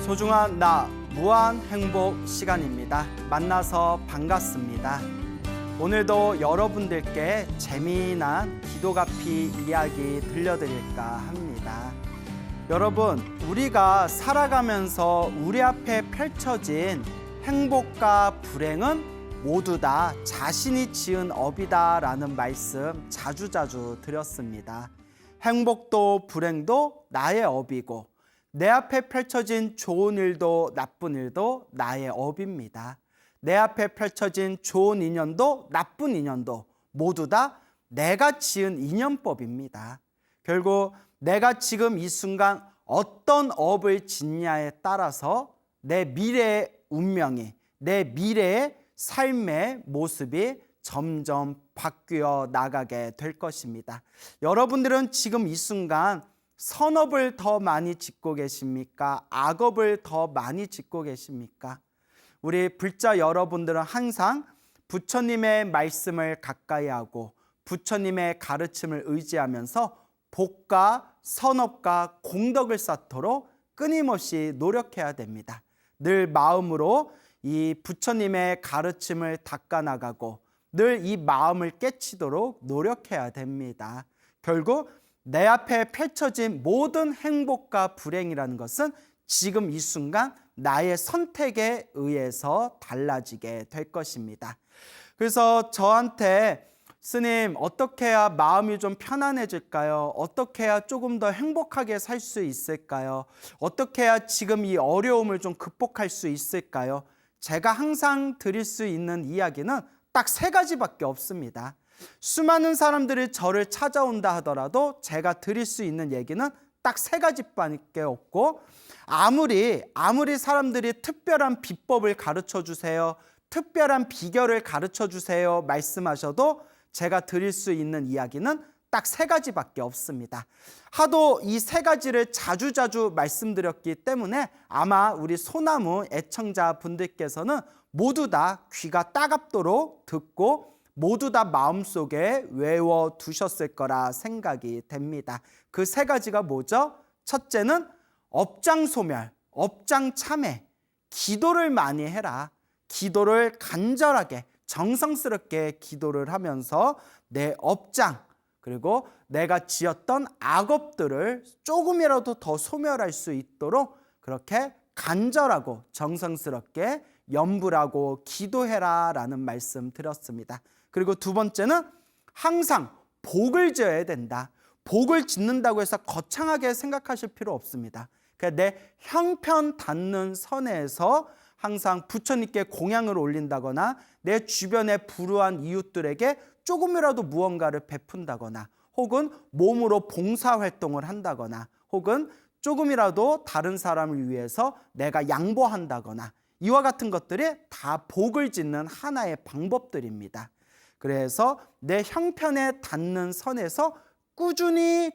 소중한 나 무한 행복 시간입니다. 만나서 반갑습니다. 오늘도 여러분들께 재미난 기도가피 이야기 들려드릴까 합니다. 여러분, 우리가 살아가면서 우리 앞에 펼쳐진 행복과 불행은 모두 다 자신이 지은 업이다라는 말씀 자주자주 드렸습니다. 행복도 불행도 나의 업이고 내 앞에 펼쳐진 좋은 일도 나쁜 일도 나의 업입니다. 내 앞에 펼쳐진 좋은 인연도 나쁜 인연도 모두 다 내가 지은 인연법입니다. 결국 내가 지금 이 순간 어떤 업을 짓냐에 따라서 내 미래의 운명이, 내 미래의 삶의 모습이 점점 바뀌어 나가게 될 것입니다. 여러분들은 지금 이 순간 선업을 더 많이 짓고 계십니까? 악업을 더 많이 짓고 계십니까? 우리 불자 여러분들은 항상 부처님의 말씀을 가까이 하고 부처님의 가르침을 의지하면서 복과 선업과 공덕을 쌓도록 끊임없이 노력해야 됩니다. 늘 마음으로 이 부처님의 가르침을 닦아나가고 늘 이 마음을 깨치도록 노력해야 됩니다. 결국 내 앞에 펼쳐진 모든 행복과 불행이라는 것은 지금 이 순간 나의 선택에 의해서 달라지게 될 것입니다. 그래서 저한테 스님, 어떻게 해야 마음이 좀 편안해질까요? 어떻게 해야 조금 더 행복하게 살 수 있을까요? 어떻게 해야 지금 이 어려움을 좀 극복할 수 있을까요? 제가 항상 드릴 수 있는 이야기는 딱 3가지밖에 없습니다. 수많은 사람들이 저를 찾아온다 하더라도 제가 드릴 수 있는 얘기는 딱 3가지밖에 없고, 아무리 사람들이 특별한 비법을 가르쳐 주세요, 특별한 비결을 가르쳐 주세요 말씀하셔도 제가 드릴 수 있는 이야기는 딱 3가지밖에 없습니다. 하도 이 3가지를 자주자주 말씀드렸기 때문에 아마 우리 소나무 애청자분들께서는 모두 다 귀가 따갑도록 듣고 모두 다 마음속에 외워두셨을 거라 생각이 됩니다. 그 3가지가 뭐죠? 첫째는 업장소멸, 업장참회, 기도를 많이 해라. 기도를 간절하게 정성스럽게 기도를 하면서 내 업장 그리고 내가 지었던 악업들을 조금이라도 더 소멸할 수 있도록 그렇게 간절하고 정성스럽게 염불하고 기도해라 라는 말씀 드렸습니다. 그리고 2번째는 항상 복을 지어야 된다. 복을 짓는다고 해서 거창하게 생각하실 필요 없습니다. 그냥 내 형편 닿는 선에서 항상 부처님께 공양을 올린다거나 내 주변의 불우한 이웃들에게 조금이라도 무언가를 베푼다거나 혹은 몸으로 봉사활동을 한다거나 혹은 조금이라도 다른 사람을 위해서 내가 양보한다거나 이와 같은 것들이 다 복을 짓는 하나의 방법들입니다. 그래서 내 형편에 닿는 선에서 꾸준히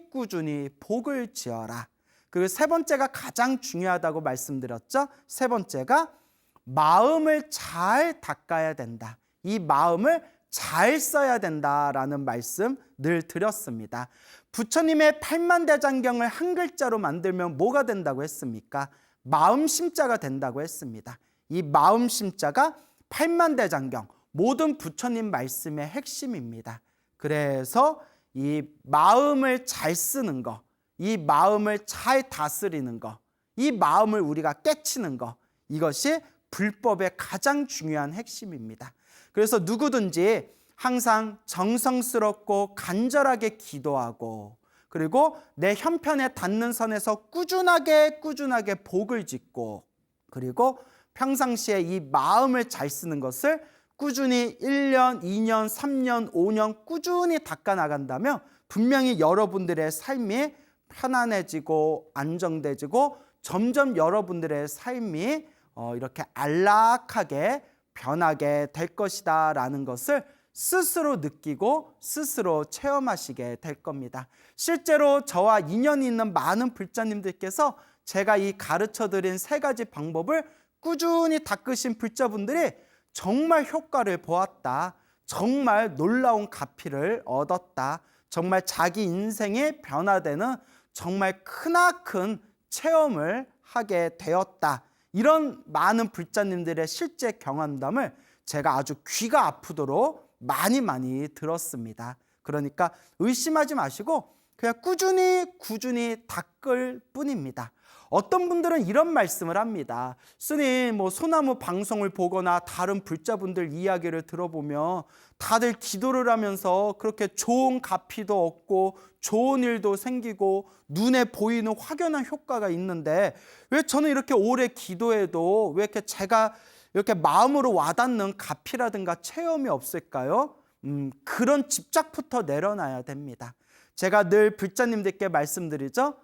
복을 지어라. 그리고 3번째가 가장 중요하다고 말씀드렸죠. 3번째가 마음을 잘 닦아야 된다. 이 마음을 잘 써야 된다라는 말씀 늘 드렸습니다. 부처님의 팔만대장경을 한 글자로 만들면 뭐가 된다고 했습니까? 마음심자가 된다고 했습니다. 이 마음심자가 팔만대장경, 모든 부처님 말씀의 핵심입니다. 그래서 이 마음을 잘 쓰는 거, 이 마음을 잘 다스리는 거, 이 마음을 우리가 깨치는 거, 이것이 불법의 가장 중요한 핵심입니다. 그래서 누구든지 항상 정성스럽고 간절하게 기도하고 그리고 내 형편에 닿는 선에서 꾸준하게 복을 짓고 그리고 평상시에 이 마음을 잘 쓰는 것을 꾸준히 1년, 2년, 3년, 5년 꾸준히 닦아나간다면 분명히 여러분들의 삶이 편안해지고 안정돼지고 점점 여러분들의 삶이 이렇게 안락하게 변하게 될 것이다 라는 것을 스스로 느끼고 스스로 체험하시게 될 겁니다. 실제로 저와 인연이 있는 많은 불자님들께서 제가 이 가르쳐드린 3가지 방법을 꾸준히 닦으신 불자분들이 정말 효과를 보았다. 정말 놀라운 가피를 얻었다. 정말 자기 인생이 변화되는 정말 크나큰 체험을 하게 되었다. 이런 많은 불자님들의 실제 경험담을 제가 아주 귀가 아프도록 많이 들었습니다. 그러니까 의심하지 마시고 그냥 꾸준히 닦을 뿐입니다. 어떤 분들은 이런 말씀을 합니다. 스님, 소나무 방송을 보거나 다른 불자분들 이야기를 들어보면 다들 기도를 하면서 그렇게 좋은 가피도 얻고 좋은 일도 생기고 눈에 보이는 확연한 효과가 있는데 왜 저는 이렇게 오래 기도해도 왜 이렇게 제가 이렇게 마음으로 와닿는 가피라든가 체험이 없을까요? 그런 집착부터 내려놔야 됩니다. 제가 늘 불자님들께 말씀드리죠.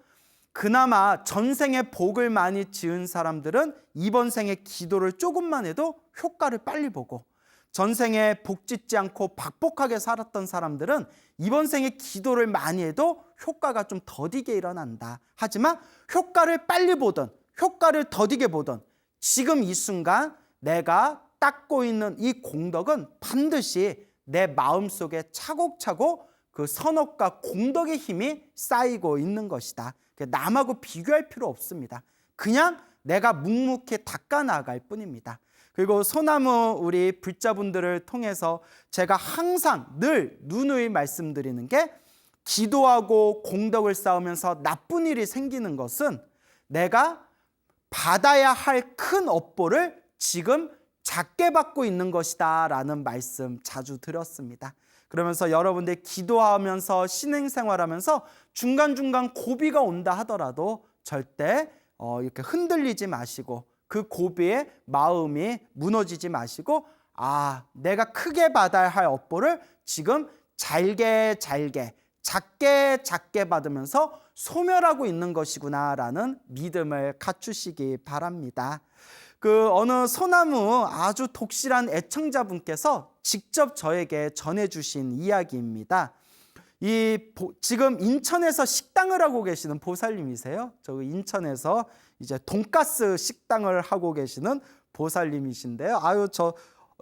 그나마 전생에 복을 많이 지은 사람들은 이번 생에 기도를 조금만 해도 효과를 빨리 보고, 전생에 복 짓지 않고 박복하게 살았던 사람들은 이번 생에 기도를 많이 해도 효과가 좀 더디게 일어난다. 하지만 효과를 빨리 보든 효과를 더디게 보든 지금 이 순간 내가 닦고 있는 이 공덕은 반드시 내 마음속에 차곡차곡 그 선업과 공덕의 힘이 쌓이고 있는 것이다. 남하고 비교할 필요 없습니다. 그냥 내가 묵묵히 닦아나갈 뿐입니다. 그리고 소나무 우리 불자분들을 통해서 제가 항상 늘 누누이 말씀드리는 게, 기도하고 공덕을 쌓으면서 나쁜 일이 생기는 것은 내가 받아야 할 큰 업보를 지금 작게 받고 있는 것이다 라는 말씀 자주 드렸습니다. 그러면서 여러분들 기도하면서 신행생활하면서 중간중간 고비가 온다 하더라도 절대 이렇게 흔들리지 마시고 그 고비에 마음이 무너지지 마시고, 내가 크게 받아야 할 업보를 지금 작게 받으면서 소멸하고 있는 것이구나 라는 믿음을 갖추시기 바랍니다. 어느 소나무 아주 독실한 애청자분께서 직접 저에게 전해주신 이야기입니다. 지금 인천에서 식당을 하고 계시는 보살님이세요. 저 인천에서 이제 돈가스 식당을 하고 계시는 보살님이신데요. 저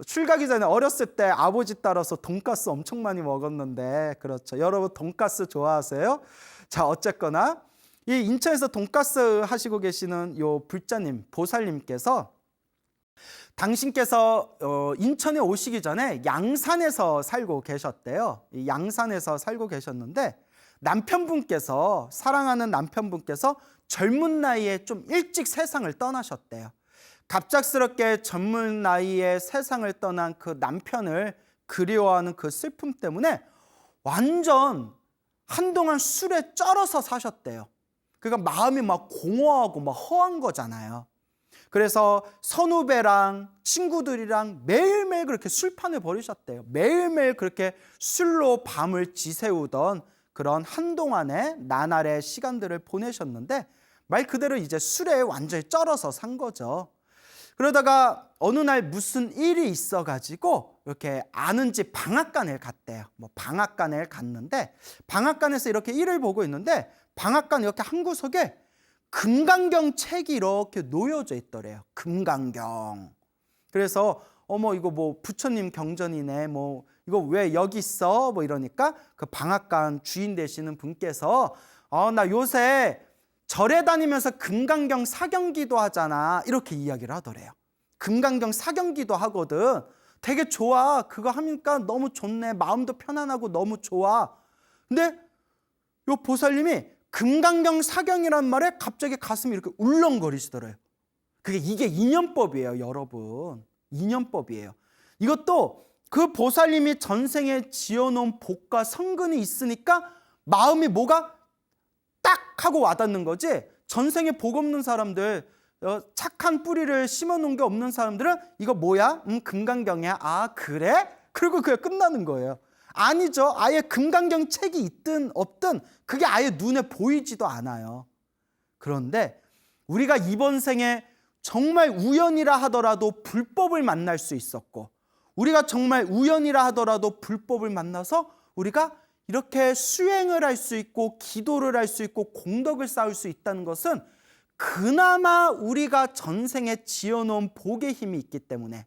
출가기 전에 어렸을 때 아버지 따라서 돈가스 엄청 많이 먹었는데, 그렇죠. 여러분 돈가스 좋아하세요? 자, 어쨌거나 이 인천에서 돈가스 하시고 계시는 요 불자님, 보살님께서 당신께서 인천에 오시기 전에 양산에서 살고 계셨대요. 이 양산에서 살고 계셨는데 남편분께서, 사랑하는 남편분께서 젊은 나이에 좀 일찍 세상을 떠나셨대요. 갑작스럽게 젊은 나이에 세상을 떠난 그 남편을 그리워하는 그 슬픔 때문에 완전 한동안 술에 쩔어서 사셨대요. 그러니까 마음이 막 공허하고 막 허한 거잖아요. 그래서 선후배랑 친구들이랑 매일매일 그렇게 술판을 벌이셨대요. 매일매일 그렇게 술로 밤을 지새우던 그런 한동안의 나날의 시간들을 보내셨는데, 말 그대로 이제 술에 완전히 쩔어서 산 거죠. 그러다가 어느 날 무슨 일이 있어가지고 이렇게 아는 집 방앗간을 갔대요. 방앗간을 갔는데, 방앗간에서 이렇게 일을 보고 있는데 방앗간 이렇게 한 구석에 금강경 책이 이렇게 놓여져 있더래요. 금강경. 그래서 이거 부처님 경전이네, 이거 왜 여기 있어? 이러니까 그 방앗간 주인 되시는 분께서 나 요새 절에 다니면서 금강경 사경기도 하잖아, 이렇게 이야기를 하더래요. 금강경 사경기도 하거든. 되게 좋아. 그거 하니까 너무 좋네. 마음도 편안하고 너무 좋아. 근데 요 보살님이 금강경 사경이란 말에 갑자기 가슴이 이렇게 울렁거리시더래요. 이게 인연법이에요, 여러분. 인연법이에요. 이것도 그 보살님이 전생에 지어놓은 복과 성근이 있으니까 마음이 뭐가 딱 하고 와닿는 거지, 전생에 복 없는 사람들, 착한 뿌리를 심어놓은 게 없는 사람들은 이거 뭐야? 금강경이야. 그래? 그리고 그게 끝나는 거예요. 아니죠. 아예 금강경 책이 있든 없든 그게 아예 눈에 보이지도 않아요. 그런데 우리가 이번 생에 정말 우연이라 하더라도 불법을 만날 수 있었고, 우리가 정말 우연이라 하더라도 불법을 만나서 우리가 이렇게 수행을 할 수 있고 기도를 할 수 있고 공덕을 쌓을 수 있다는 것은 그나마 우리가 전생에 지어놓은 복의 힘이 있기 때문에,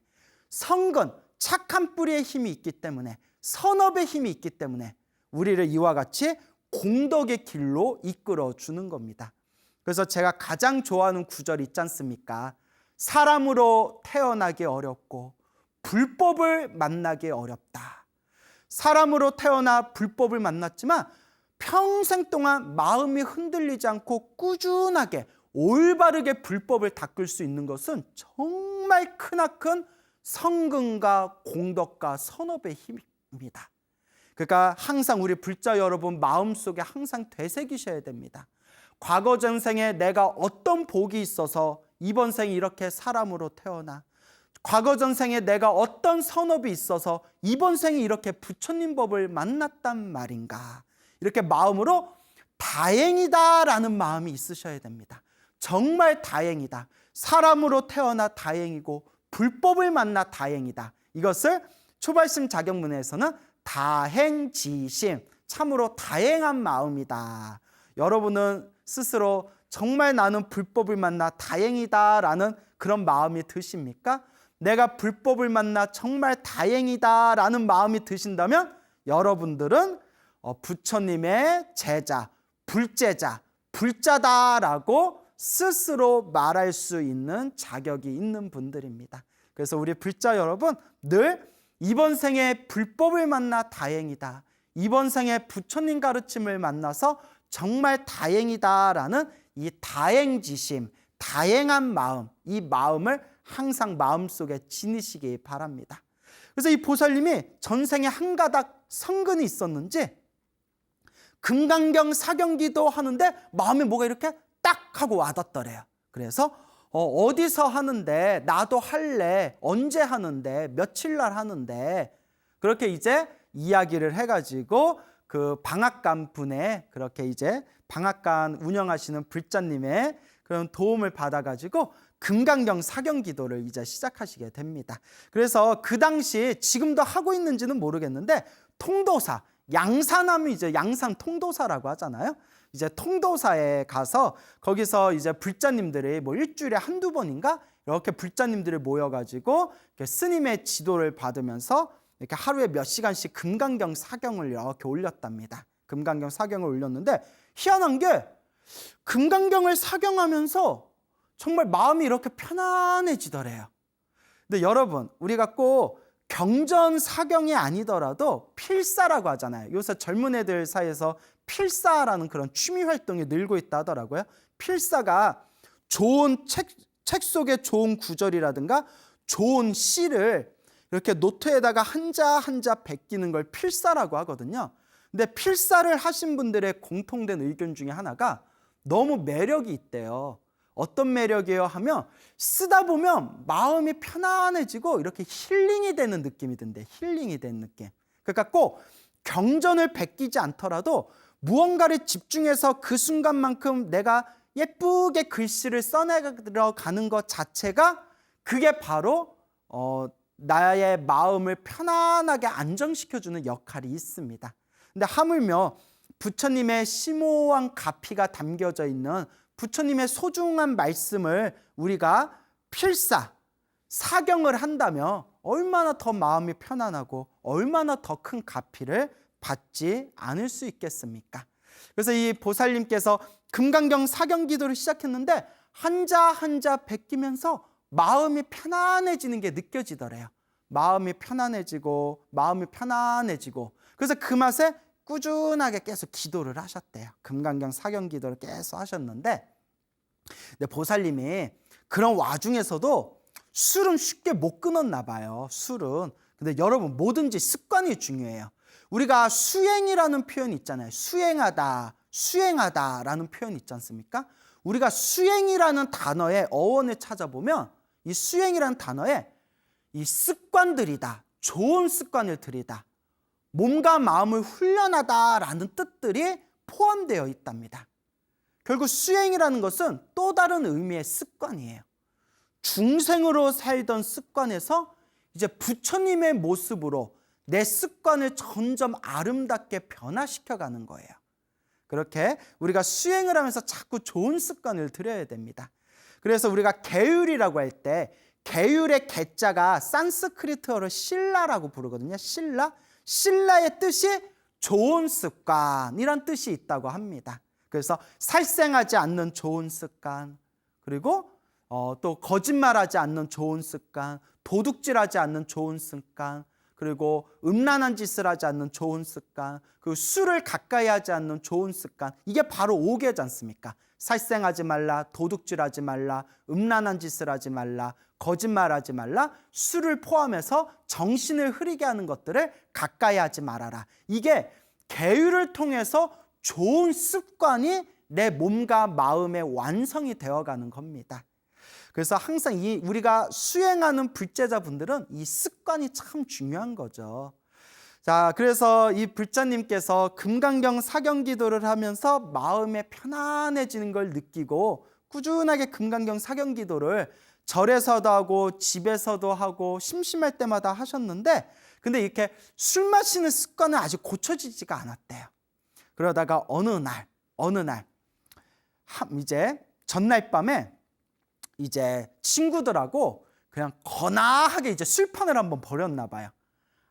성근, 착한 뿌리의 힘이 있기 때문에, 선업의 힘이 있기 때문에 우리를 이와 같이 공덕의 길로 이끌어 주는 겁니다. 그래서 제가 가장 좋아하는 구절이 있지 않습니까? 사람으로 태어나기 어렵고 불법을 만나기 어렵다. 사람으로 태어나 불법을 만났지만 평생 동안 마음이 흔들리지 않고 꾸준하게 올바르게 불법을 닦을 수 있는 것은 정말 크나큰 성근과 공덕과 선업의 힘입니다. 그러니까 항상 우리 불자 여러분 마음속에 항상 되새기셔야 됩니다. 과거 전생에 내가 어떤 복이 있어서 이번 생에 이렇게 사람으로 태어나, 과거 전생에 내가 어떤 선업이 있어서 이번 생에 이렇게 부처님 법을 만났단 말인가, 이렇게 마음으로 다행이다라는 마음이 있으셔야 됩니다. 정말 다행이다. 사람으로 태어나 다행이고 불법을 만나 다행이다. 이것을 초발심 자격문에서는 다행지심, 참으로 다행한 마음이다. 여러분은 스스로 정말 나는 불법을 만나 다행이다라는 그런 마음이 드십니까? 내가 불법을 만나 정말 다행이다라는 마음이 드신다면 여러분들은 부처님의 제자, 불제자, 불자다라고 스스로 말할 수 있는 자격이 있는 분들입니다. 그래서 우리 불자 여러분 늘 이번 생에 불법을 만나 다행이다, 이번 생에 부처님 가르침을 만나서 정말 다행이다라는 이 다행지심, 다행한 마음, 이 마음을 항상 마음속에 지니시기 바랍니다. 그래서 이 보살님이 전생에 한 가닥 성근이 있었는지 금강경 사경기도 하는데 마음에 뭐가 이렇게 딱 하고 와닿더래요. 그래서 어디서 하는데, 나도 할래, 언제 하는데, 며칠 날 하는데, 그렇게 이제 이야기를 해가지고 그 방앗간 분의, 그렇게 이제 방앗간 운영하시는 불자님의 그런 도움을 받아가지고 금강경 사경기도를 이제 시작하시게 됩니다. 그래서 그 당시, 지금도 하고 있는지는 모르겠는데 통도사, 양산하면 이제 양산 통도사라고 하잖아요. 이제 통도사에 가서 거기서 이제 불자님들이 뭐 일주일에 한두 번인가 이렇게 불자님들이 모여가지고 이렇게 스님의 지도를 받으면서 이렇게 하루에 몇 시간씩 금강경 사경을 이렇게 올렸답니다. 금강경 사경을 올렸는데 희한한 게 금강경을 사경하면서 정말 마음이 이렇게 편안해지더래요. 근데 여러분, 우리가 꼭 경전 사경이 아니더라도 필사라고 하잖아요. 요새 젊은 애들 사이에서 필사라는 그런 취미 활동이 늘고 있다 하더라고요. 필사가 좋은 책 속에 좋은 구절이라든가 좋은 시를 이렇게 노트에다가 한자 한자 베끼는 걸 필사라고 하거든요. 근데 필사를 하신 분들의 공통된 의견 중에 하나가 너무 매력이 있대요. 어떤 매력이에요 하면 쓰다 보면 마음이 편안해지고 이렇게 힐링이 되는 느낌이 든대. 힐링이 되는 느낌. 그러니까 꼭 경전을 베끼지 않더라도 무언가를 집중해서 그 순간만큼 내가 예쁘게 글씨를 써내려가는 것 자체가 그게 바로 나의 마음을 편안하게 안정시켜주는 역할이 있습니다. 근데 하물며 부처님의 심오한 가피가 담겨져 있는 부처님의 소중한 말씀을 우리가 필사, 사경을 한다면 얼마나 더 마음이 편안하고 얼마나 더 큰 가피를 받지 않을 수 있겠습니까? 그래서 이 보살님께서 금강경 사경기도를 시작했는데 한자 한자 베끼면서 마음이 편안해지는 게 느껴지더래요. 마음이 편안해지고 마음이 편안해지고 그래서 그 맛에 꾸준하게 계속 기도를 하셨대요. 금강경 사경기도를 계속 하셨는데 근데 보살님이 그런 와중에서도 술은 쉽게 못 끊었나 봐요. 술은. 근데 여러분 뭐든지 습관이 중요해요. 우리가 수행이라는 표현이 있잖아요. 수행하다라는 표현이 있지 않습니까? 우리가 수행이라는 단어의 어원을 찾아보면 이 수행이라는 단어에 이 습관들이다, 좋은 습관을 들이다, 몸과 마음을 훈련하다라는 뜻들이 포함되어 있답니다. 결국 수행이라는 것은 또 다른 의미의 습관이에요. 중생으로 살던 습관에서 이제 부처님의 모습으로 내 습관을 점점 아름답게 변화시켜가는 거예요. 그렇게 우리가 수행을 하면서 자꾸 좋은 습관을 들여야 됩니다. 그래서 우리가 계율이라고 할 때 계율의 계자가 산스크리트어로 신라라고 부르거든요. 신라의 뜻이 좋은 습관이란 뜻이 있다고 합니다. 그래서 살생하지 않는 좋은 습관, 그리고 또 거짓말하지 않는 좋은 습관, 도둑질하지 않는 좋은 습관, 그리고 음란한 짓을 하지 않는 좋은 습관, 그리고 술을 가까이 하지 않는 좋은 습관, 이게 바로 5개지 않습니까? 살생하지 말라, 도둑질하지 말라, 음란한 짓을 하지 말라, 거짓말하지 말라, 술을 포함해서 정신을 흐리게 하는 것들을 가까이 하지 말아라. 이게 계율을 통해서 좋은 습관이 내 몸과 마음의 완성이 되어가는 겁니다. 그래서 항상 우리가 수행하는 불제자분들은 이 습관이 참 중요한 거죠. 자, 그래서 이 불자님께서 금강경 사경기도를 하면서 마음에 편안해지는 걸 느끼고 꾸준하게 금강경 사경기도를 절에서도 하고 집에서도 하고 심심할 때마다 하셨는데, 근데 이렇게 술 마시는 습관은 아직 고쳐지지가 않았대요. 그러다가 어느 날 이제 전날 밤에 이제 친구들하고 그냥 거나하게 이제 술판을 한번 벌였나 봐요.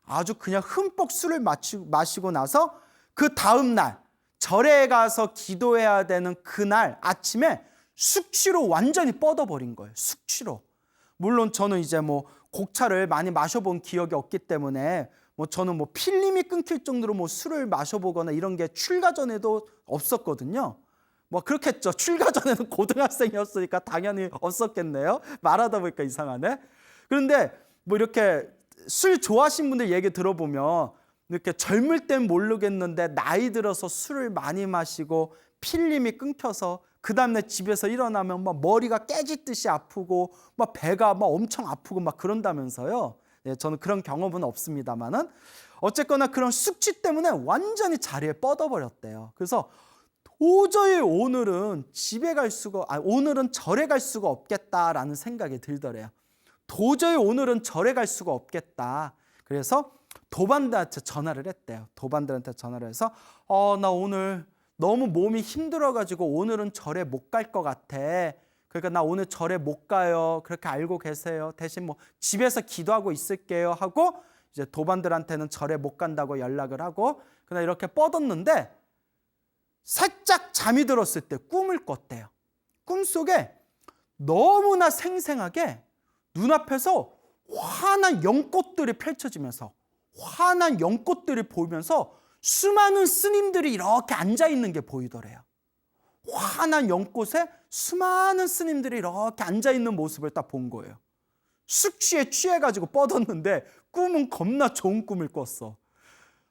아주 그냥 흠뻑 술을 마시고 나서 그 다음 날 절에 가서 기도해야 되는 그날 아침에 숙취로 완전히 뻗어버린 거예요. 숙취로. 물론 저는 이제 뭐 곡차를 많이 마셔본 기억이 없기 때문에 저는 필름이 끊길 정도로 술을 마셔보거나 이런 게 출가 전에도 없었거든요. 그렇겠죠. 출가 전에는 고등학생이었으니까 당연히 없었겠네요. 말하다 보니까 이상하네. 그런데 이렇게 술 좋아하시는 분들 얘기 들어보면 이렇게 젊을 땐 모르겠는데 나이 들어서 술을 많이 마시고 필름이 끊겨서 그 다음날 집에서 일어나면 머리가 깨지듯이 아프고 배가 엄청 아프고 그런다면서요. 네, 저는 그런 경험은 없습니다만은 어쨌거나 그런 숙취 때문에 완전히 자리에 뻗어버렸대요. 그래서 도저히 오늘은 오늘은 절에 갈 수가 없겠다라는 생각이 들더래요. 도저히 오늘은 절에 갈 수가 없겠다. 그래서 도반들한테 전화를 했대요. 도반들한테 전화를 해서 나 오늘 너무 몸이 힘들어가지고 오늘은 절에 못 갈 것 같아. 그러니까 나 오늘 절에 못 가요. 그렇게 알고 계세요. 대신 집에서 기도하고 있을게요 하고 이제 도반들한테는 절에 못 간다고 연락을 하고 그냥 이렇게 뻗었는데 살짝 잠이 들었을 때 꿈을 꿨대요. 꿈속에 너무나 생생하게 눈앞에서 환한 연꽃들이 펼쳐지면서 환한 연꽃들이 보이면서 수많은 스님들이 이렇게 앉아있는 게 보이더래요. 환한 연꽃에 수많은 스님들이 이렇게 앉아있는 모습을 딱 본 거예요. 숙취에 취해가지고 뻗었는데 꿈은 겁나 좋은 꿈을 꿨어.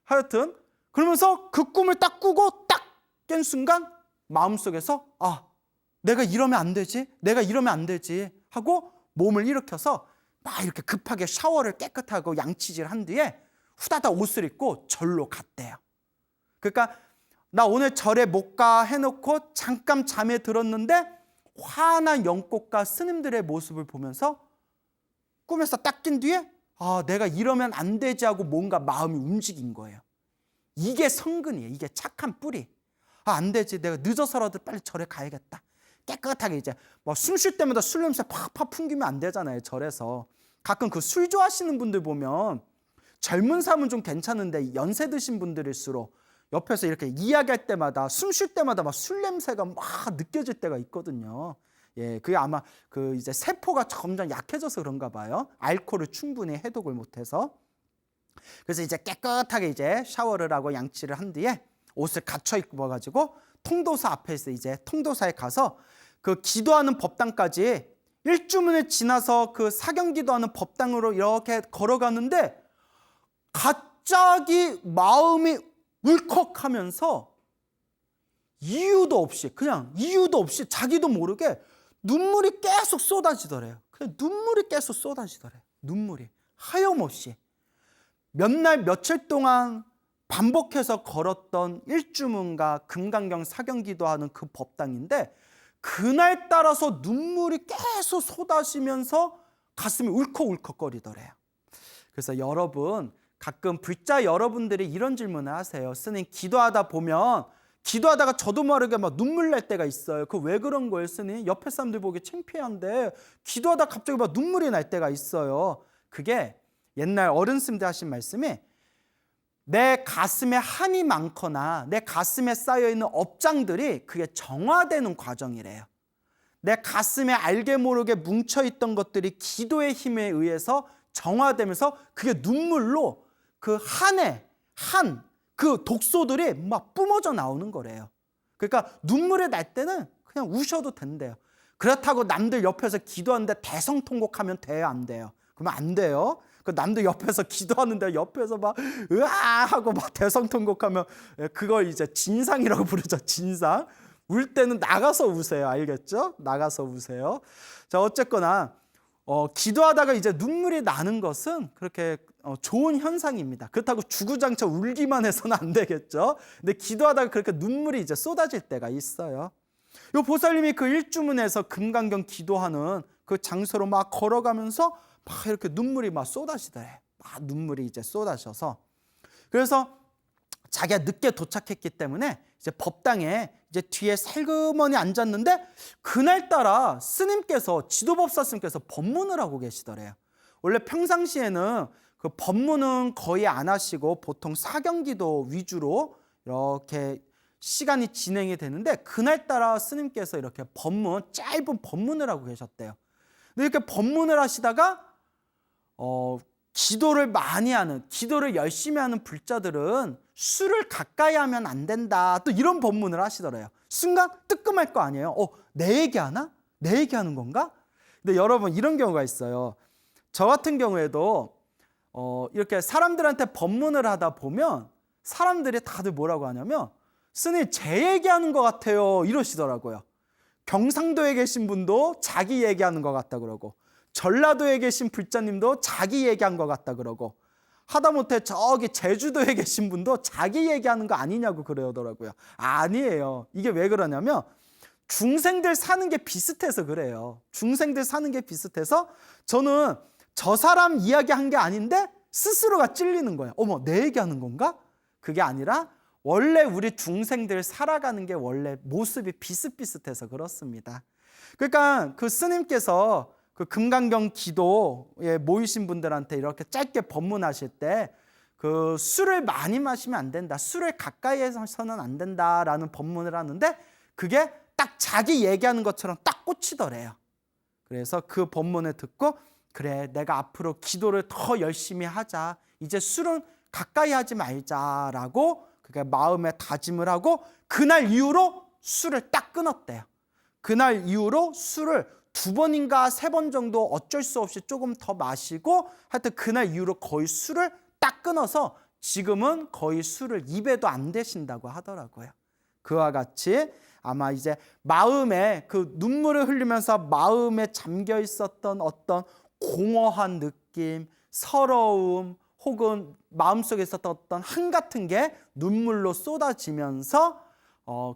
하여튼 그러면서 그 꿈을 딱 꾸고 딱 깬 순간 마음속에서 내가 이러면 안 되지 하고 몸을 일으켜서 막 이렇게 급하게 샤워를 깨끗하고 양치질한 뒤에 후다닥 옷을 입고 절로 갔대요. 그러니까 나 오늘 절에 못 가 해놓고 잠깐 잠에 들었는데 환한 연꽃과 스님들의 모습을 보면서 꿈에서 딱 낀 뒤에 내가 이러면 안 되지 하고 뭔가 마음이 움직인 거예요. 이게 성근이에요. 이게 착한 뿌리. 안 되지. 내가 늦어서라도 빨리 절에 가야겠다. 깨끗하게 이제 숨 쉴 때마다 술 냄새 팍팍 풍기면 안 되잖아요. 절에서. 가끔 그 술 좋아하시는 분들 보면 젊은 사람은 좀 괜찮은데 연세 드신 분들일수록 옆에서 이렇게 이야기할 때마다 숨 쉴 때마다 술 냄새가 막 느껴질 때가 있거든요. 예, 그게 아마 이제 세포가 점점 약해져서 그런가 봐요. 알코올을 충분히 해독을 못해서. 그래서 이제 깨끗하게 이제 샤워를 하고 양치를 한 뒤에 옷을 갖춰 입어가지고 통도사 앞에서 이제 통도사에 가서 그 기도하는 법당까지 일주문을 지나서 그 사경기도하는 법당으로 이렇게 걸어가는데 갑자기 마음이 울컥하면서 이유도 없이 자기도 모르게 눈물이 계속 쏟아지더래요. 그냥 눈물이 계속 쏟아지더래요. 눈물이 하염없이 몇 날 며칠 동안 반복해서 걸었던 일주문과 금강경 사경기도하는 그 법당인데 그날 따라서 눈물이 계속 쏟아지면서 가슴이 울컥울컥거리더래요. 그래서 여러분 가끔 불자 여러분들이 이런 질문을 하세요. 스님 기도하다가 저도 모르게 눈물 날 때가 있어요. 그 왜 그런 거예요, 스님? 옆에 사람들 보기 창피한데 기도하다 갑자기 눈물이 날 때가 있어요. 그게 옛날 어른 스님들 하신 말씀이 내 가슴에 한이 많거나 내 가슴에 쌓여있는 업장들이 그게 정화되는 과정이래요. 내 가슴에 알게 모르게 뭉쳐있던 것들이 기도의 힘에 의해서 정화되면서 그게 눈물로 그 그 독소들이 막 뿜어져 나오는 거래요. 그러니까 눈물이 날 때는 그냥 우셔도 된대요. 그렇다고 남들 옆에서 기도하는데 대성통곡하면 돼요, 안 돼요? 그러면 안 돼요. 그 남들 옆에서 기도하는데 옆에서 막 으아 하고 막 대성통곡하면 그걸 이제 진상이라고 부르죠. 진상. 울 때는 나가서 우세요. 알겠죠? 나가서 우세요. 자, 어쨌거나 기도하다가 이제 눈물이 나는 것은 그렇게 좋은 현상입니다. 그렇다고 주구장창 울기만 해서는 안 되겠죠. 근데 기도하다가 그렇게 눈물이 이제 쏟아질 때가 있어요. 요 보살님이 그 일주문에서 금강경 기도하는 그 장소로 막 걸어가면서 막 이렇게 눈물이 막 쏟아지더래. 막 눈물이 이제 쏟아져서, 그래서 자기가 늦게 도착했기 때문에 이제 법당에 이제 뒤에 살그머니 앉았는데, 그날따라 스님께서, 지도법사 스님께서 법문을 하고 계시더래요. 원래 평상시에는 그 법문은 거의 안 하시고 보통 사경기도 위주로 이렇게 시간이 진행이 되는데, 그날따라 스님께서 이렇게 짧은 법문을 하고 계셨대요. 근데 이렇게 법문을 하시다가 기도를 많이 하는, 기도를 열심히 하는 불자들은 술을 가까이 하면 안 된다, 또 이런 법문을 하시더래요. 순간 뜨끔할 거 아니에요. 내 얘기하나? 내 얘기하는 건가? 근데 여러분, 이런 경우가 있어요. 저 같은 경우에도 이렇게 사람들한테 법문을 하다 보면 사람들이 다들 뭐라고 하냐면, 스님 제 얘기하는 것 같아요, 이러시더라고요. 경상도에 계신 분도 자기 얘기하는 것 같다 그러고, 전라도에 계신 불자님도 자기 얘기한 것 같다 그러고, 하다못해 저기 제주도에 계신 분도 자기 얘기하는 거 아니냐고 그러더라고요. 아니에요. 이게 왜 그러냐면 중생들 사는 게 비슷해서 그래요. 중생들 사는 게 비슷해서 저는 저 사람 이야기한 게 아닌데 스스로가 찔리는 거예요. 어머, 내 얘기하는 건가? 그게 아니라 원래 우리 중생들 살아가는 게 원래 모습이 비슷비슷해서 그렇습니다. 그러니까 그 스님께서 그 금강경 기도에 모이신 분들한테 이렇게 짧게 법문하실 때 그 술을 많이 마시면 안 된다, 술을 가까이 해서는 안 된다라는 법문을 하는데, 그게 딱 자기 얘기하는 것처럼 딱 꽂히더래요. 그래서 그 법문을 듣고, 그래, 내가 앞으로 기도를 더 열심히 하자, 이제 술은 가까이 하지 말자라고 그게 마음에 다짐을 하고, 그날 이후로 술을 딱 끊었대요. 그날 이후로 술을 2번인가 3번 정도 어쩔 수 없이 조금 더 마시고, 하여튼 그날 이후로 거의 술을 딱 끊어서 지금은 거의 술을 입에도 안 대신다고 하더라고요. 그와 같이 아마 이제 마음에 그 눈물을 흘리면서 마음에 잠겨 있었던 어떤 공허한 느낌, 서러움, 혹은 마음속에 있었던 어떤 한 같은 게 눈물로 쏟아지면서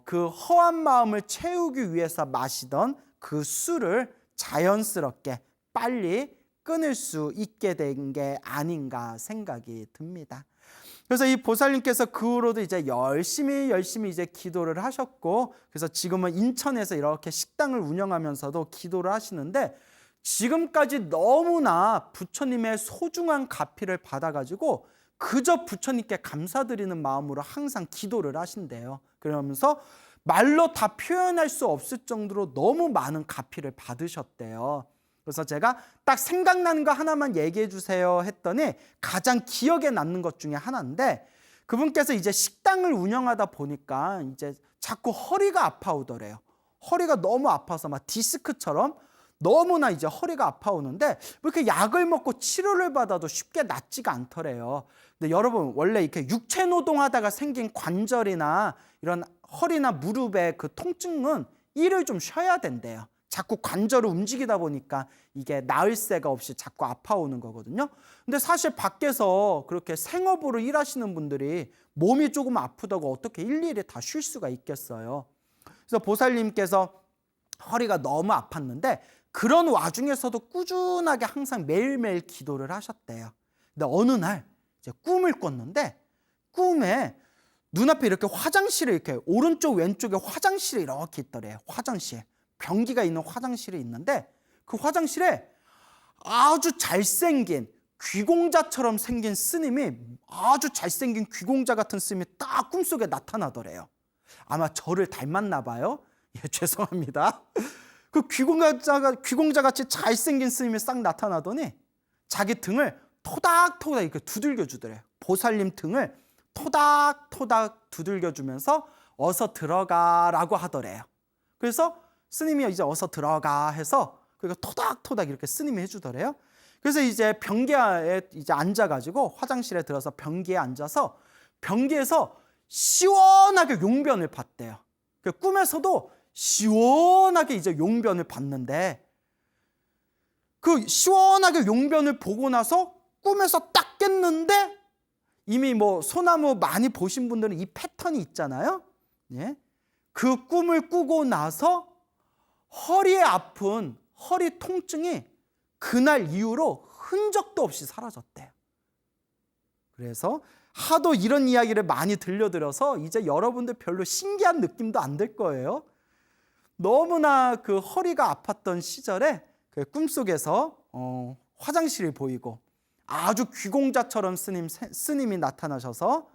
그 허한 마음을 채우기 위해서 마시던 그 술을 자연스럽게 빨리 끊을 수 있게 된 게 아닌가 생각이 듭니다. 그래서 이 보살님께서 그 후로도 이제 열심히 이제 기도를 하셨고, 그래서 지금은 인천에서 이렇게 식당을 운영하면서도 기도를 하시는데, 지금까지 너무나 부처님의 소중한 가피를 받아가지고 그저 부처님께 감사드리는 마음으로 항상 기도를 하신대요. 그러면서 말로 다 표현할 수 없을 정도로 너무 많은 가피를 받으셨대요. 그래서 제가 딱 생각나는 거 하나만 얘기해 주세요 했더니, 가장 기억에 남는 것 중에 하나인데, 그분께서 이제 식당을 운영하다 보니까 이제 자꾸 허리가 아파오더래요. 허리가 너무 아파서 막 디스크처럼 너무나 이제 허리가 아파오는데, 이렇게 약을 먹고 치료를 받아도 쉽게 낫지가 않더래요. 근데 여러분, 원래 이렇게 육체 노동하다가 생긴 관절이나 이런 허리나 무릎의 그 통증은 일을 좀 쉬어야 된대요. 자꾸 관절을 움직이다 보니까 이게 나을 새가 없이 자꾸 아파오는 거거든요. 근데 사실 밖에서 그렇게 생업으로 일하시는 분들이 몸이 조금 아프다고 어떻게 일일이 다 쉴 수가 있겠어요. 그래서 보살님께서 허리가 너무 아팠는데, 그런 와중에서도 꾸준하게 항상 매일매일 기도를 하셨대요. 근데 어느 날 이제 꿈을 꿨는데, 꿈에 눈앞에 이렇게 화장실에, 이렇게 오른쪽 왼쪽에 화장실이 이렇게 있더래요. 화장실, 변기가 있는 화장실이 있는데, 그 화장실에 아주 잘생긴 귀공자처럼 생긴 스님이, 아주 잘생긴 귀공자 같은 스님이 딱 꿈속에 나타나더래요. 아마 저를 닮았나 봐요. 예, 죄송합니다. 그 귀공자 같이 잘생긴 스님이 싹 나타나더니 자기 등을 토닥토닥 이렇게 두들겨 주더래요. 보살님 등을 토닥토닥 두들겨 주면서 어서 들어가라고 하더래요. 그래서 스님이 이제 어서 들어가 해서 그러니까 토닥토닥 이렇게 스님이 해주더래요. 그래서 이제 변기에 이제 앉아가지고 화장실에 들어서 변기에 앉아서 변기에서 시원하게 용변을 봤대요. 꿈에서도 시원하게 이제 용변을 봤는데, 그 시원하게 용변을 보고 나서 꿈에서 딱 깼는데, 이미 뭐 소나무 많이 보신 분들은 이 패턴이 있잖아요. 예? 그 꿈을 꾸고 나서 허리에 아픈 허리 통증이 그날 이후로 흔적도 없이 사라졌대요. 그래서 하도 이런 이야기를 많이 들려드려서 이제 여러분들 별로 신기한 느낌도 안 들 거예요. 너무나 그 허리가 아팠던 시절에 그 꿈속에서 화장실이 보이고 아주 귀공자처럼 스님이 나타나셔서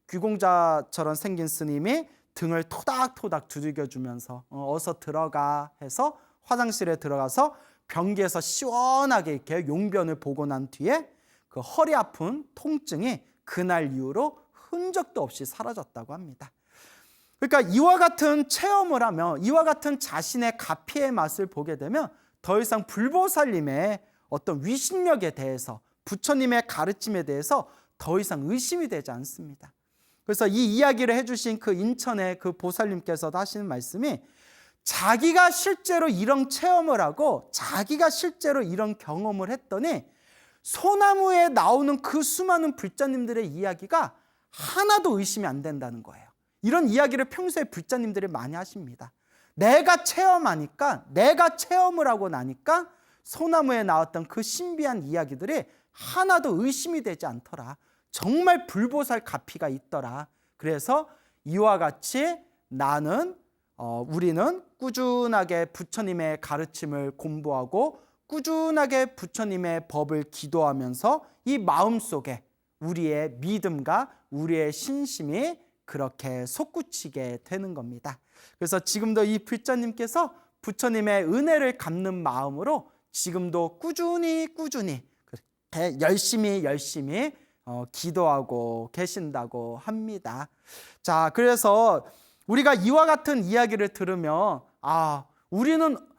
귀공자처럼 생긴 스님이 등을 토닥토닥 두들겨주면서 어서 들어가 해서 화장실에 들어가서 변기에서 시원하게 이렇게 용변을 보고 난 뒤에 그 허리 아픈 통증이 그날 이후로 흔적도 없이 사라졌다고 합니다. 그러니까 이와 같은 체험을 하며 이와 같은 자신의 가피의 맛을 보게 되면 더 이상 불보살님의 어떤 위신력에 대해서, 부처님의 가르침에 대해서 더 이상 의심이 되지 않습니다. 그래서 이 이야기를 해주신 그 인천의 그 보살님께서도 하시는 말씀이, 자기가 실제로 이런 체험을 하고 자기가 실제로 이런 경험을 했더니 소나무에 나오는 그 수많은 불자님들의 이야기가 하나도 의심이 안 된다는 거예요. 이런 이야기를 평소에 불자님들이 많이 하십니다. 내가 체험하니까, 내가 체험을 하고 나니까 소나무에 나왔던 그 신비한 이야기들이 하나도 의심이 되지 않더라. 정말 불보살 가피가 있더라. 그래서 이와 같이 우리는 꾸준하게 부처님의 가르침을 공부하고 꾸준하게 부처님의 법을 기도하면서 이 마음속에 우리의 믿음과 우리의 신심이 그렇게 솟구치게 되는 겁니다. 그래서 지금도 이 불자님께서 부처님의 은혜를 갚는 마음으로 지금도 꾸준히 열심히 기도하고 계신다고 합니다. 자, 그래서 우리가 이와 같은 이야기를 들으면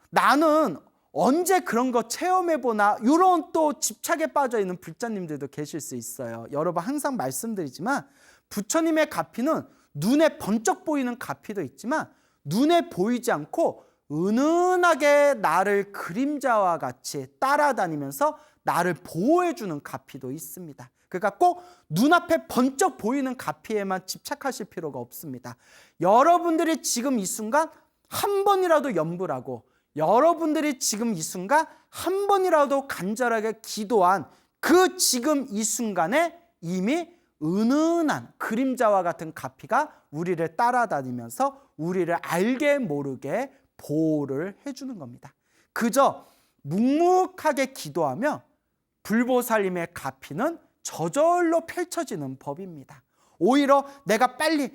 나는 언제 그런 거 체험해보나, 이런 또 집착에 빠져있는 불자님들도 계실 수 있어요. 여러분 항상 말씀드리지만 부처님의 가피는 눈에 번쩍 보이는 가피도 있지만 눈에 보이지 않고 은은하게 나를 그림자와 같이 따라다니면서 나를 보호해주는 가피도 있습니다. 그러니까 꼭 눈앞에 번쩍 보이는 가피에만 집착하실 필요가 없습니다. 여러분들이 지금 이 순간 한 번이라도 염불하고 여러분들이 지금 이 순간 한 번이라도 간절하게 기도한 그 지금 이 순간에 이미 은은한 그림자와 같은 가피가 우리를 따라다니면서 우리를 알게 모르게 보호를 해주는 겁니다. 그저 묵묵하게 기도하며 불보살님의 가피는 저절로 펼쳐지는 법입니다. 오히려 내가 빨리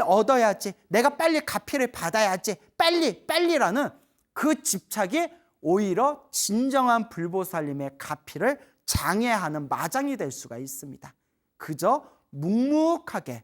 얻어야지, 내가 빨리 가피를 받아야지, 빨리라는 그 집착이 오히려 진정한 불보살님의 가피를 장애하는 마장이 될 수가 있습니다. 그저 묵묵하게,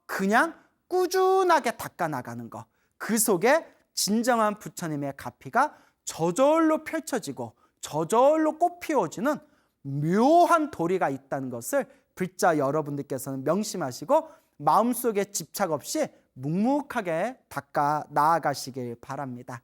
그냥 꾸준하게 닦아나가는 것, 그 속에 진정한 부처님의 가피가 저절로 펼쳐지고 저절로 꽃피워지는 묘한 도리가 있다는 것을 불자 여러분들께서는 명심하시고 마음속에 집착 없이 묵묵하게 닦아 나아가시길 바랍니다.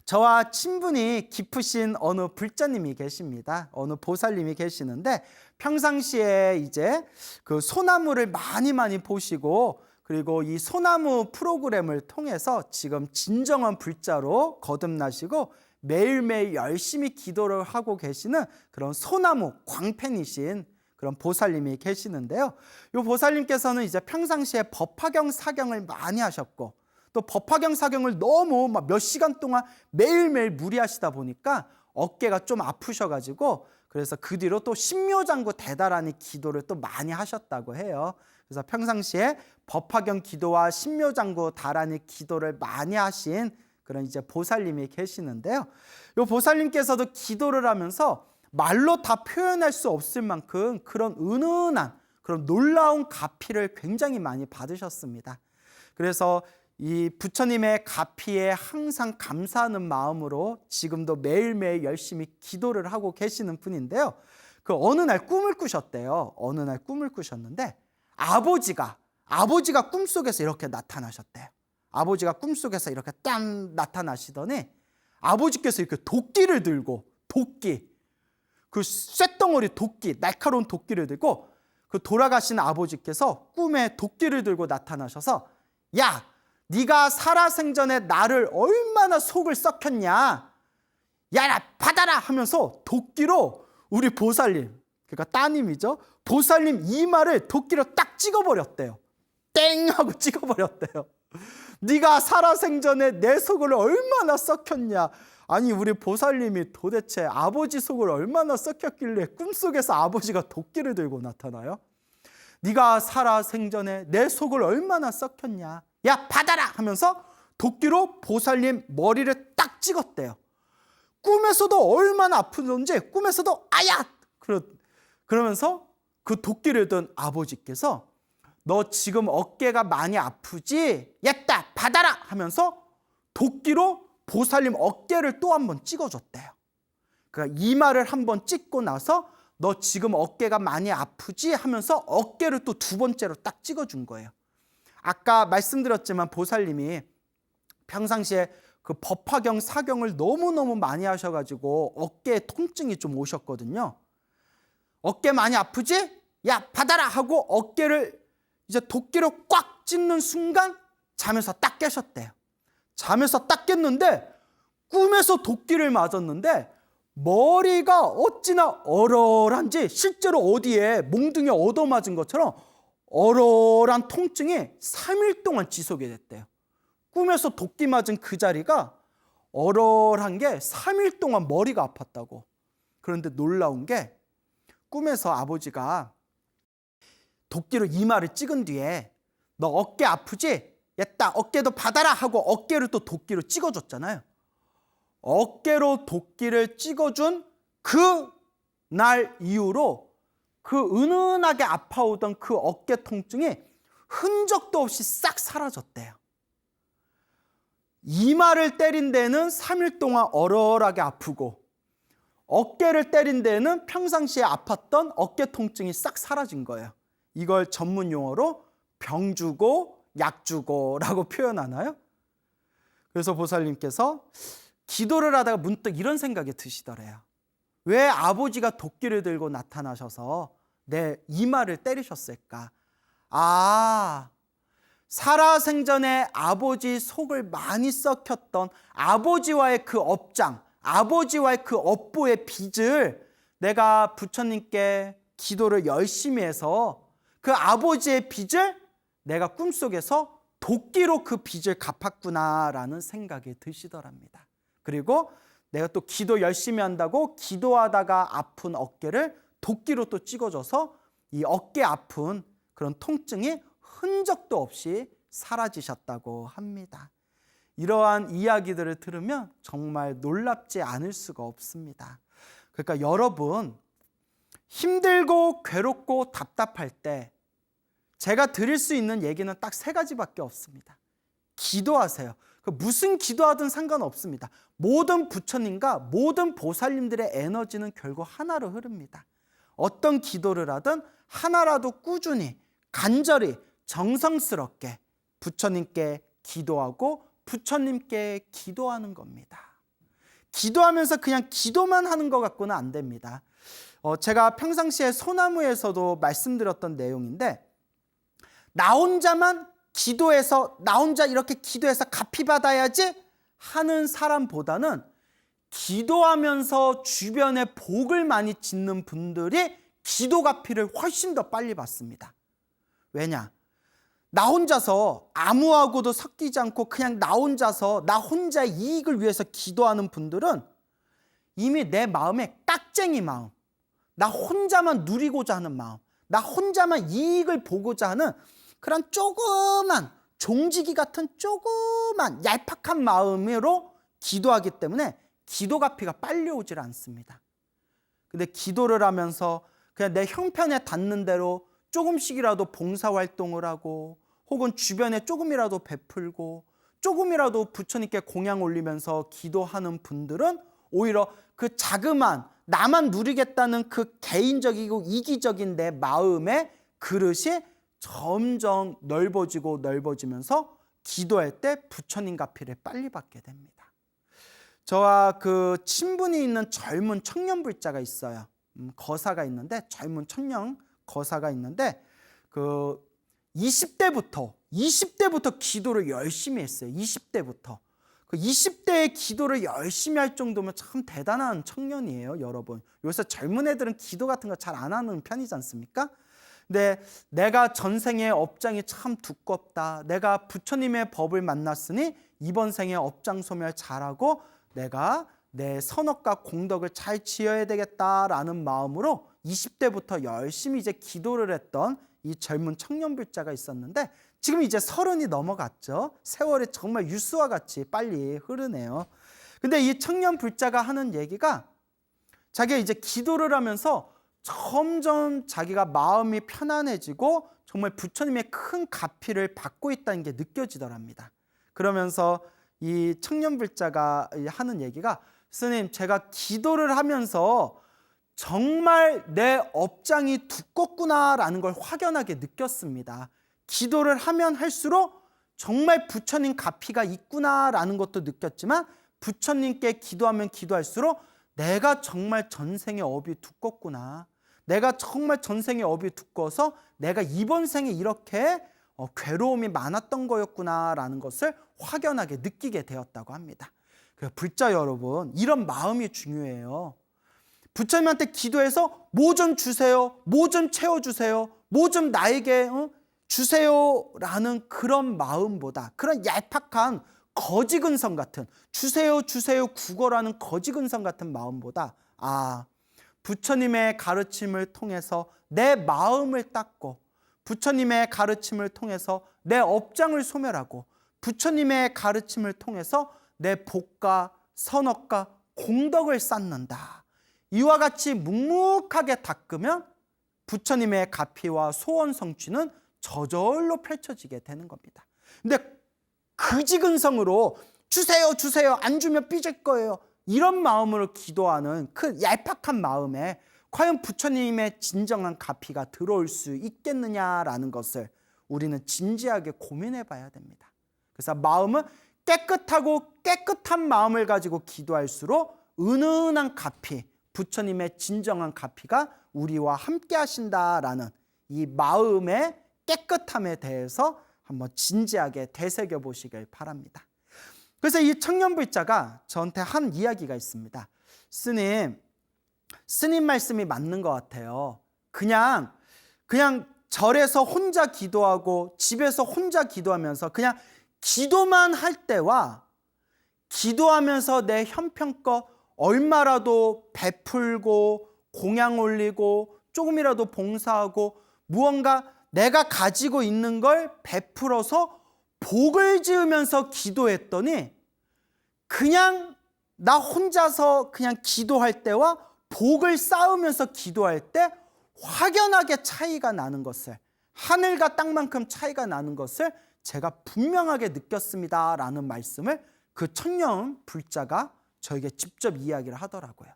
저와 친분이 깊으신 어느 불자님이 계십니다. 어느 보살님이 계시는데 평상시에 이제 그 소나무를 많이 보시고 그리고 이 소나무 프로그램을 통해서 지금 진정한 불자로 거듭나시고 매일매일 열심히 기도를 하고 계시는 그런 소나무 광팬이신 그런 보살님이 계시는데요. 이 보살님께서는 이제 평상시에 법화경 사경을 많이 하셨고 또 법화경 사경을 너무 몇 시간 동안 매일매일 무리하시다 보니까 어깨가 좀 아프셔가지고 그래서 그 뒤로 또 신묘장구 대다라니 기도를 또 많이 하셨다고 해요. 그래서 평상시에 법화경 기도와 신묘장구 다라니 기도를 많이 하신 그런 이제 보살님이 계시는데요. 이 보살님께서도 기도를 하면서 말로 다 표현할 수 없을 만큼 그런 은은한 그런 놀라운 가피를 굉장히 많이 받으셨습니다. 그래서 이 부처님의 가피에 항상 감사하는 마음으로 지금도 매일매일 열심히 기도를 하고 계시는 분인데요. 그 어느 날 꿈을 꾸셨대요. 어느 날 꿈을 꾸셨는데 아버지가 꿈속에서 이렇게 나타나셨대요. 아버지가 꿈속에서 이렇게 딱 나타나시더니 아버지께서 이렇게 도끼를 들고 그 쇳덩어리 도끼, 날카로운 도끼를 들고 그 돌아가신 아버지께서 꿈에 도끼를 들고 나타나셔서 야, 네가 살아생전에 나를 얼마나 속을 썩혔냐, 야, 나 받아라 하면서 도끼로 우리 보살님, 그러니까 따님이죠, 보살님 이마를 도끼로 딱 찍어버렸대요. 땡 하고 찍어버렸대요. 네가 살아생전에 내 속을 얼마나 썩혔냐. 아니, 우리 보살님이 도대체 아버지 속을 얼마나 썩혔길래 꿈속에서 아버지가 도끼를 들고 나타나요? 네가 살아생전에 내 속을 얼마나 썩혔냐, 야, 받아라 하면서 도끼로 보살님 머리를 딱 찍었대요. 꿈에서도 얼마나 아프던지 꿈에서도 아야! 그러면서 그 도끼를 든 아버지께서 너 지금 어깨가 많이 아프지? 됐다, 받아라 하면서 도끼로 보살님 어깨를 또 한 번 찍어줬대요. 그러니까 이마를 한 번 찍고 나서 너 지금 어깨가 많이 아프지? 하면서 어깨를 또 두 번째로 딱 찍어준 거예요. 아까 말씀드렸지만 보살님이 평상시에 그 법화경 사경을 너무너무 많이 하셔가지고 어깨에 통증이 좀 오셨거든요. 어깨 많이 아프지? 야, 받아라 하고 어깨를 이제 도끼로 꽉 찢는 순간 잠에서 딱 깨셨대요. 잠에서 딱 깼는데 꿈에서 도끼를 맞았는데 머리가 어찌나 얼얼한지 실제로 어디에 몽둥이에 얻어맞은 것처럼 얼얼한 통증이 3일 동안 지속이 됐대요. 꿈에서 도끼 맞은 그 자리가 얼얼한 게 3일 동안 머리가 아팠다고. 그런데 놀라운 게 꿈에서 아버지가 도끼로 이마를 찍은 뒤에 너 어깨 아프지? 됐다, 어깨도 받아라 하고 어깨를 또 도끼로 찍어줬잖아요. 어깨로 도끼를 찍어준 그 날 이후로 그 은은하게 아파오던 그 어깨 통증이 흔적도 없이 싹 사라졌대요. 이마를 때린 데는 3일 동안 얼얼하게 아프고 어깨를 때린 데는 평상시에 아팠던 어깨 통증이 싹 사라진 거예요. 이걸 전문 용어로 병 주고 약 주고라고 표현하나요? 그래서 보살님께서 기도를 하다가 문득 이런 생각이 드시더래요. 왜 아버지가 도끼를 들고 나타나셔서 내 이마를 때리셨을까? 아, 살아생전에 아버지 속을 많이 썩혔던 아버지와의 그 업장, 아버지와의 그 업보의 빚을 내가 부처님께 기도를 열심히 해서 그 아버지의 빚을 내가 꿈속에서 도끼로 그 빚을 갚았구나라는 생각이 드시더랍니다. 그리고 내가 또 기도 열심히 한다고 기도하다가 아픈 어깨를 도끼로 또 찍어줘서 이 어깨 아픈 그런 통증이 흔적도 없이 사라지셨다고 합니다. 이러한 이야기들을 들으면 정말 놀랍지 않을 수가 없습니다. 그러니까 여러분, 힘들고 괴롭고 답답할 때 제가 드릴 수 있는 얘기는 딱 3가지밖에 없습니다. 기도하세요. 무슨 기도하든 상관없습니다. 모든 부처님과 모든 보살님들의 에너지는 결국 하나로 흐릅니다. 어떤 기도를 하든 하나라도 꾸준히 간절히 정성스럽게 부처님께 기도하고 부처님께 기도하는 겁니다. 기도하면서 그냥 기도만 하는 것 같고는 안 됩니다. 제가 평상시에 소나무에서도 말씀드렸던 내용인데 나 혼자만 기도해서 나 혼자 이렇게 기도해서 갚이받아야지 하는 사람보다는 기도하면서 주변에 복을 많이 짓는 분들이 기도 갚이를 훨씬 더 빨리 받습니다. 왜냐? 나 혼자서 아무하고도 섞이지 않고 그냥 나 혼자서 나 혼자의 이익을 위해서 기도하는 분들은 이미 내 마음에 깍쟁이 마음, 나 혼자만 누리고자 하는 마음, 나 혼자만 이익을 보고자 하는 그런 조그만 종지기 같은 조그만 얄팍한 마음으로 기도하기 때문에 기도 갚이가 빨리 오질 않습니다. 근데 기도를 하면서 그냥 내 형편에 닿는 대로 조금씩이라도 봉사활동을 하고 혹은 주변에 조금이라도 베풀고 조금이라도 부처님께 공양 올리면서 기도하는 분들은 오히려 그 자그만 나만 누리겠다는 그 개인적이고 이기적인 내 마음의 그릇이 점점 넓어지고 넓어지면서 기도할 때 부처님 갚이를 빨리 받게 됩니다. 저와 그 친분이 있는 젊은 청년불자가 있어요. 거사가 있는데 젊은 청년 거사가 있는데 그 20대부터 기도를 열심히 했어요. 20대부터. 그 20대의 기도를 열심히 할 정도면 참 대단한 청년이에요, 여러분. 요새 젊은 애들은 기도 같은 거 잘 안 하는 편이지 않습니까? 근데 내가 전생의 업장이 참 두껍다. 내가 부처님의 법을 만났으니 이번 생에 업장 소멸 잘하고 내가 내 선업과 공덕을 잘 지어야 되겠다라는 마음으로 20대부터 열심히 이제 기도를 했던 이 젊은 청년불자가 있었는데 지금 이제 30이 넘어갔죠. 세월이 정말 유수와 같이 빨리 흐르네요. 근데 이 청년불자가 하는 얘기가 자기가 이제 기도를 하면서 점점 자기가 마음이 편안해지고 정말 부처님의 큰 갚이를 받고 있다는 게 느껴지더랍니다. 그러면서 이 청년불자가 하는 얘기가 스님, 제가 기도를 하면서 정말 내 업장이 두껍구나라는 걸 확연하게 느꼈습니다. 기도를 하면 할수록 정말 부처님 갚이가 있구나라는 것도 느꼈지만 부처님께 기도하면 기도할수록 내가 정말 전생의 업이 두껍구나. 내가 정말 전생의 업이 두꺼워서 내가 이번 생에 이렇게 괴로움이 많았던 거였구나라는 것을 확연하게 느끼게 되었다고 합니다. 불자 여러분, 이런 마음이 중요해요. 부처님한테 기도해서 뭐 좀 주세요, 뭐 좀 채워주세요, 뭐 좀 나에게 주세요라는 그런 마음보다, 그런 얄팍한 거지근성 같은 주세요 주세요 구걸하는 거지근성 같은 마음보다 부처님의 가르침을 통해서 내 마음을 닦고 부처님의 가르침을 통해서 내 업장을 소멸하고 부처님의 가르침을 통해서 내 복과 선업과 공덕을 쌓는다. 이와 같이 묵묵하게 닦으면 부처님의 갚이와 소원 성취는 저절로 펼쳐지게 되는 겁니다. 근데 그지근성으로 주세요 주세요 안 주면 삐질 거예요 이런 마음으로 기도하는 그 얄팍한 마음에 과연 부처님의 진정한 갚이가 들어올 수 있겠느냐라는 것을 우리는 진지하게 고민해 봐야 됩니다. 그래서 마음은 깨끗하고 깨끗한 마음을 가지고 기도할수록 은은한 갚이, 부처님의 진정한 갚이가 우리와 함께 하신다라는 이 마음의 깨끗함에 대해서 한번 진지하게 되새겨 보시길 바랍니다. 그래서 이 청년불자가 저한테 한 이야기가 있습니다. 스님 말씀이 맞는 것 같아요. 그냥 절에서 혼자 기도하고 집에서 혼자 기도하면서 그냥 기도만 할 때와 기도하면서 내 형편껏 얼마라도 베풀고 공양 올리고 조금이라도 봉사하고 무언가 내가 가지고 있는 걸 베풀어서 복을 지으면서 기도했더니 그냥 나 혼자서 그냥 기도할 때와 복을 쌓으면서 기도할 때 확연하게 차이가 나는 것을, 하늘과 땅만큼 차이가 나는 것을 제가 분명하게 느꼈습니다라는 말씀을 그 청년 불자가 저에게 직접 이야기를 하더라고요.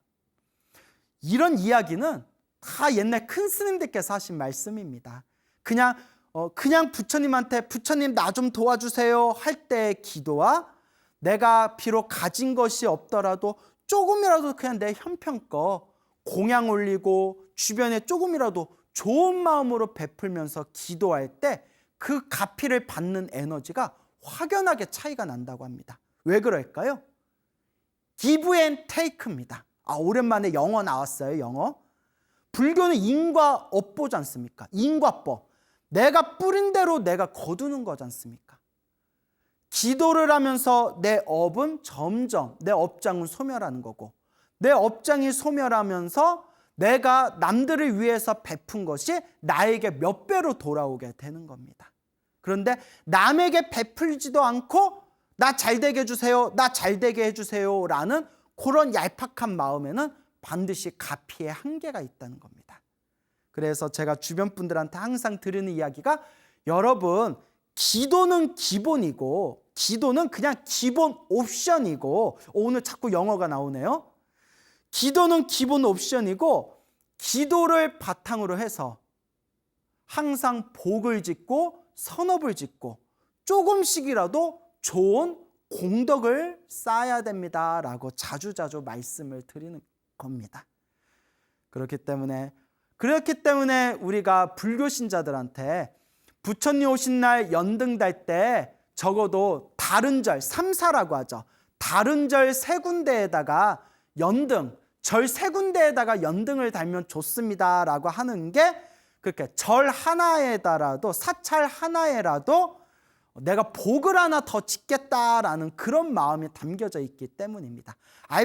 이런 이야기는 다 옛날 큰 스님들께서 하신 말씀입니다. 그냥 부처님한테 부처님 나 좀 도와주세요 할 때의 기도와 내가 비록 가진 것이 없더라도 조금이라도 그냥 내 형편껏 공양 올리고 주변에 조금이라도 좋은 마음으로 베풀면서 기도할 때 그 갚이를 받는 에너지가 확연하게 차이가 난다고 합니다. 왜 그럴까요? Give and take입니다. 오랜만에 영어 나왔어요. 영어. 불교는 인과 업보지 않습니까? 인과법. 내가 뿌린 대로 내가 거두는 거지 않습니까? 기도를 하면서 내 업은 점점 내 업장은 소멸하는 거고 내 업장이 소멸하면서 내가 남들을 위해서 베푼 것이 나에게 몇 배로 돌아오게 되는 겁니다. 그런데 남에게 베풀지도 않고 나 잘되게 해주세요, 나 잘되게 해주세요 라는 그런 얄팍한 마음에는 반드시 가피의 한계가 있다는 겁니다. 그래서 제가 주변 분들한테 항상 드리는 이야기가, 여러분, 기도는 기본이고 기도는 그냥 기본 옵션이고, 오늘 자꾸 영어가 나오네요. 기도는 기본 옵션이고 기도를 바탕으로 해서 항상 복을 짓고 선업을 짓고 조금씩이라도 좋은 공덕을 쌓아야 됩니다 라고 자주자주 말씀을 드리는 겁니다. 그렇기 때문에 우리가 불교 신자들한테 부처님 오신 날 연등달 때 적어도 다른 절, 삼사라고 하죠. 다른 절 세 군데에다가 연등, 절 세 군데에다가 연등을 달면 좋습니다 라고 하는 게, 그렇게 절 하나에다라도, 사찰 하나에라도 내가 복을 하나 더 짓겠다라는 그런 마음이 담겨져 있기 때문입니다.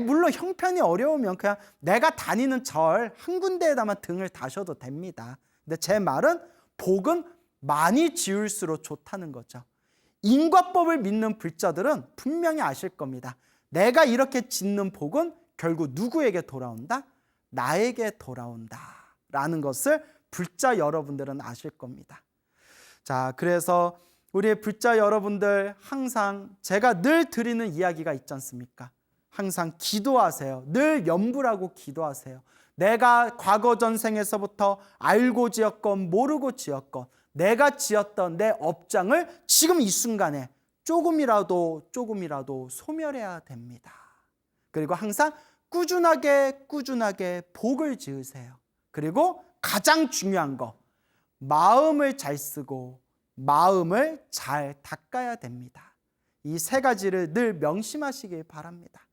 물론 형편이 어려우면 그냥 내가 다니는 절 한 군데에다만 등을 다셔도 됩니다. 근데 제 말은 복은 많이 지을수록 좋다는 거죠. 인과법을 믿는 불자들은 분명히 아실 겁니다. 내가 이렇게 짓는 복은 결국 누구에게 돌아온다? 나에게 돌아온다 라는 것을 불자 여러분들은 아실 겁니다. 자, 그래서 우리 불자 여러분들, 항상 제가 늘 드리는 이야기가 있지 않습니까? 항상 기도하세요. 늘 염불하고 기도하세요. 내가 과거 전생에서부터 알고 지었건 모르고 지었건 내가 지었던 내 업장을 지금 이 순간에 조금이라도 소멸해야 됩니다. 그리고 항상 꾸준하게 복을 지으세요. 그리고 가장 중요한 거, 마음을 잘 쓰고 마음을 잘 닦아야 됩니다. 이 세 가지를 늘 명심하시길 바랍니다.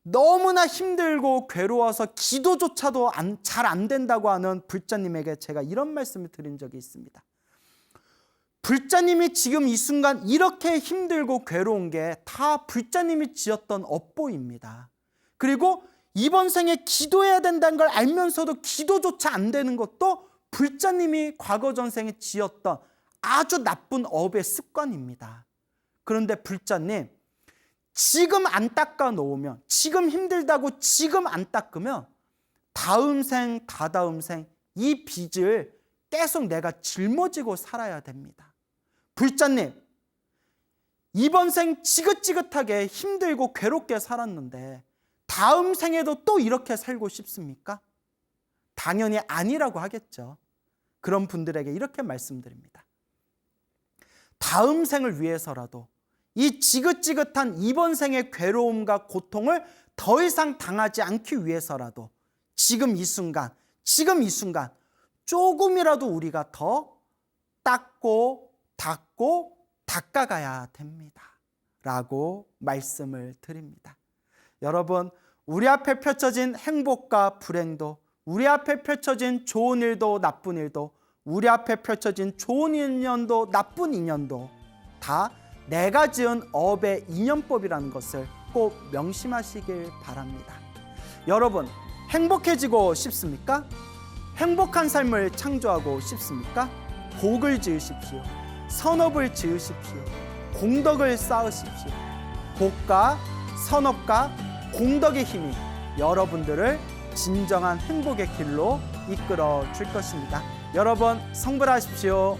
너무나 힘들고 괴로워서 기도조차도 잘 안 된다고 하는 불자님에게 제가 이런 말씀을 드린 적이 있습니다. 불자님이 지금 이 순간 이렇게 힘들고 괴로운 게 다 불자님이 지었던 업보입니다. 그리고 이번 생에 기도해야 된다는 걸 알면서도 기도조차 안 되는 것도 불자님이 과거 전생에 지었던 아주 나쁜 업의 습관입니다. 그런데 불자님, 지금 안 닦아 놓으면, 지금 힘들다고 지금 안 닦으면 다음 생, 다다음 생 이 빚을 계속 내가 짊어지고 살아야 됩니다. 불자님, 이번 생 지긋지긋하게 힘들고 괴롭게 살았는데 다음 생에도 또 이렇게 살고 싶습니까? 당연히 아니라고 하겠죠. 그런 분들에게 이렇게 말씀드립니다. 다음 생을 위해서라도 이 지긋지긋한 이번 생의 괴로움과 고통을 더 이상 당하지 않기 위해서라도 지금 이 순간 조금이라도 우리가 더 닦고 닦고 닦아가야 됩니다 라고 말씀을 드립니다. 여러분, 우리 앞에 펼쳐진 행복과 불행도, 우리 앞에 펼쳐진 좋은 일도 나쁜 일도, 우리 앞에 펼쳐진 좋은 인연도 나쁜 인연도 다 내가 지은 업의 인연법이라는 것을 꼭 명심하시길 바랍니다. 여러분, 행복해지고 싶습니까? 행복한 삶을 창조하고 싶습니까? 복을 지으십시오. 선업을 지으십시오. 공덕을 쌓으십시오. 복과 선업과 공덕의 힘이 여러분들을 진정한 행복의 길로 이끌어 줄 것입니다. 여러분, 성불하십시오.